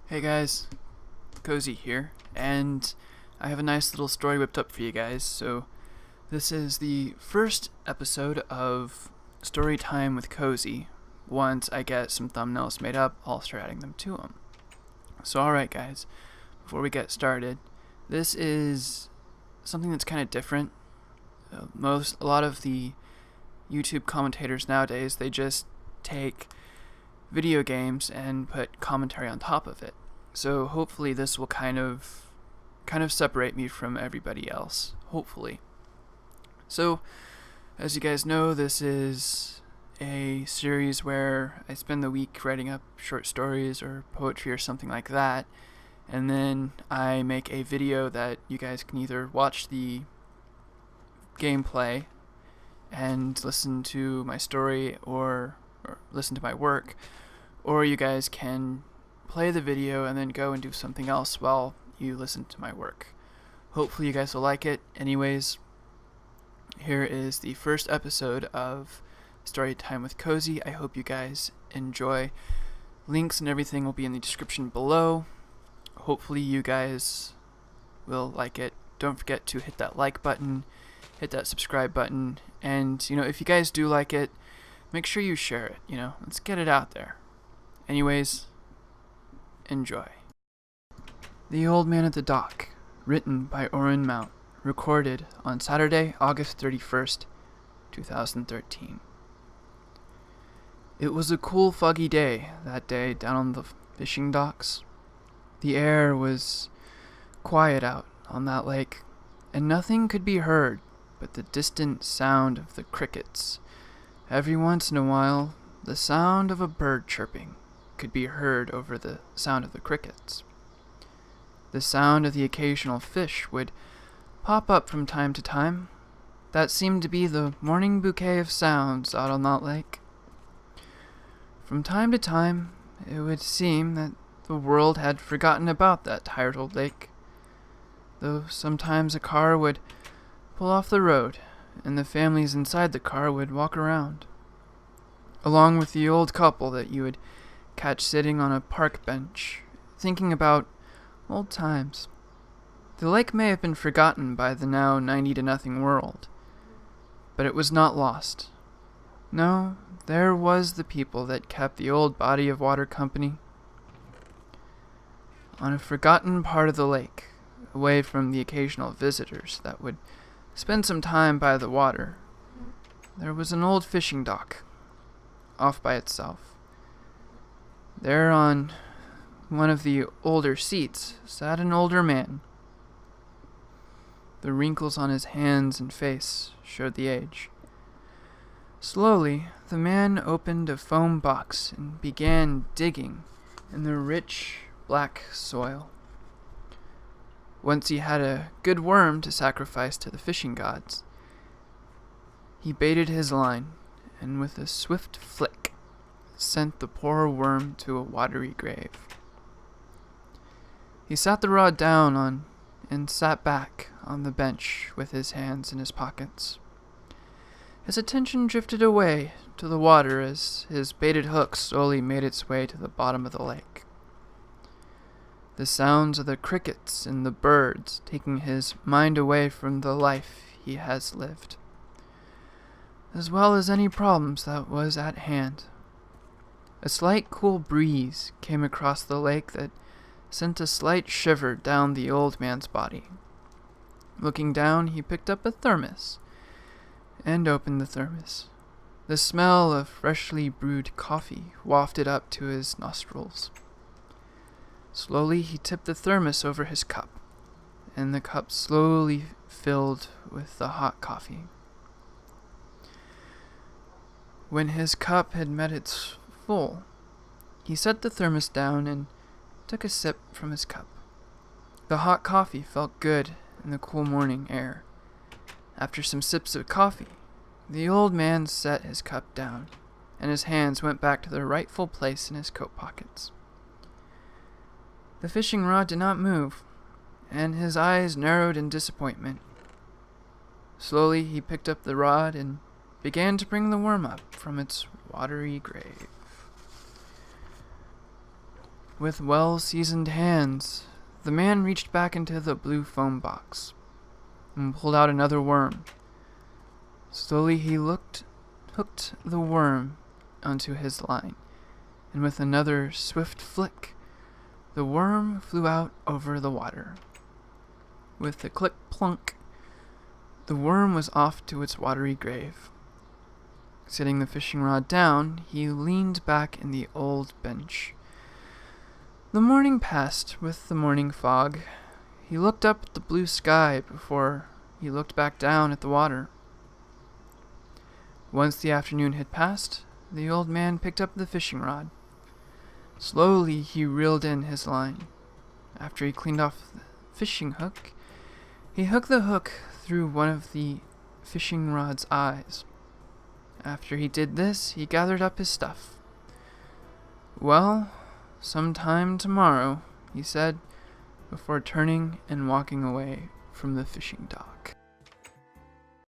Hey guys, Cozy here, and I have a nice little story whipped up for you guys. So, this is the first episode of Story Time with Cozy. Once I get some thumbnails made up, I'll start adding them to them. So, alright guys, before we get started, this is something that's kind of different. A lot of the YouTube commentators nowadays, they just take video games and put commentary on top of it. So hopefully this will kind of separate me from everybody else, hopefully. So, as you guys know, this is a series where I spend the week writing up short stories or poetry or something like that, and then I make a video that you guys can either watch the gameplay and listen to my story or listen to my work, or you guys can play the video and then go and do something else while you listen to my work. Hopefully you guys will like it. Anyways, here is the first episode of Story Time with Cozy. I hope you guys enjoy. Links and everything will be in the description below. Hopefully you guys will like it. Don't forget to hit that like button, hit that subscribe button, and if you guys do like it, make sure you share it. Let's get it out there. Anyways, enjoy. The Old Man at the Dock, written by Orrin Mount, recorded on Saturday, August 31st, 2013. It was a cool, foggy day that day down on the fishing docks. The air was quiet out on that lake, and nothing could be heard but the distant sound of the crickets. Every once in a while, the sound of a bird chirping could be heard over the sound of the crickets. The sound of the occasional fish would pop up from time to time. That seemed to be the morning bouquet of sounds out on that lake. From time to time, it would seem that the world had forgotten about that tired old lake, though sometimes a car would pull off the road, and the families inside the car would walk around, along with the old couple that you would catch sitting on a park bench, thinking about old times. The lake may have been forgotten by the now 90-0 world, but it was not lost. No, there was the people that kept the old body of water company. On a forgotten part of the lake, away from the occasional visitors that would spend some time by the water, there was an old fishing dock, off by itself. There on one of the older seats sat an older man. The wrinkles on his hands and face showed the age. Slowly, the man opened a foam box and began digging in the rich, black soil. Once he had a good worm to sacrifice to the fishing gods. He baited his line, and with a swift flick, sent the poor worm to a watery grave. He sat the rod down on and sat back on the bench with his hands in his pockets. His attention drifted away to the water as his baited hook slowly made its way to the bottom of the lake. The sounds of the crickets and the birds taking his mind away from the life he has lived, as well as any problems that was at hand. A slight cool breeze came across the lake that sent a slight shiver down the old man's body. Looking down, he picked up a thermos and opened the thermos. The smell of freshly brewed coffee wafted up to his nostrils. Slowly, he tipped the thermos over his cup, and the cup slowly filled with the hot coffee. When his cup had met its full, he set the thermos down and took a sip from his cup. The hot coffee felt good in the cool morning air. After some sips of coffee, the old man set his cup down, and his hands went back to their rightful place in his coat pockets. The fishing rod did not move, and his eyes narrowed in disappointment. Slowly he picked up the rod and began to bring the worm up from its watery grave. With well-seasoned hands, the man reached back into the blue foam box and pulled out another worm. Slowly he hooked the worm onto his line, and with another swift flick, the worm flew out over the water. With a click-plunk, the worm was off to its watery grave. Setting the fishing rod down, he leaned back in the old bench. The morning passed with the morning fog. He looked up at the blue sky before he looked back down at the water. Once the afternoon had passed, the old man picked up the fishing rod. Slowly he reeled in his line. After he cleaned off the fishing hook, he hooked the hook through one of the fishing rod's eyes. After he did this, he gathered up his stuff. "Well, sometime tomorrow," he said, before turning and walking away from the fishing dock.